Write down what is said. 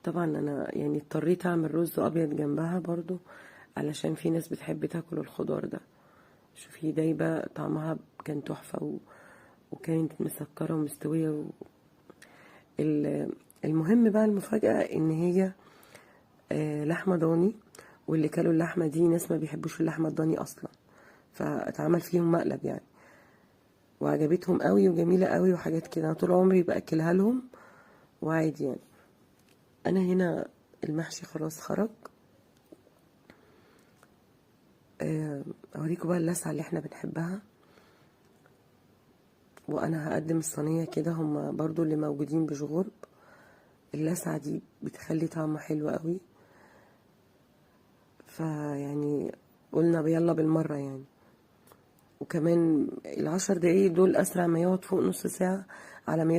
طبعا انا يعني اضطريت اعمل رز ابيض جنبها برضو، علشان في ناس بتحب تاكل الخضار ده. شوفي دايبة طعمها كان تحفة وكانت مسكرة ومستوية المهم بقى المفاجأة ان هي لحمة ضاني، واللي كانوا اللحمة دي ناس ما بيحبوش اللحمة الضاني اصلا، فاتعمل فيهم مقلب يعني، وعجبتهم قوي وجميلة قوي وحاجات كده. انا طول عمري باكلها لهم وعادي يعني. انا هنا المحشي خلاص خرج. اوريكم بقى اللسعة اللي احنا بنحبها، وانا هقدم الصينية كده، هما برضو اللي موجودين بشغل. اللسعة دي بتخلي طعمه حلو قوي، فيعني قلنا يلا بالمرة يعني. وكمان ال10 دقايق دول اسرع ما يقعد فوق نص ساعة على ما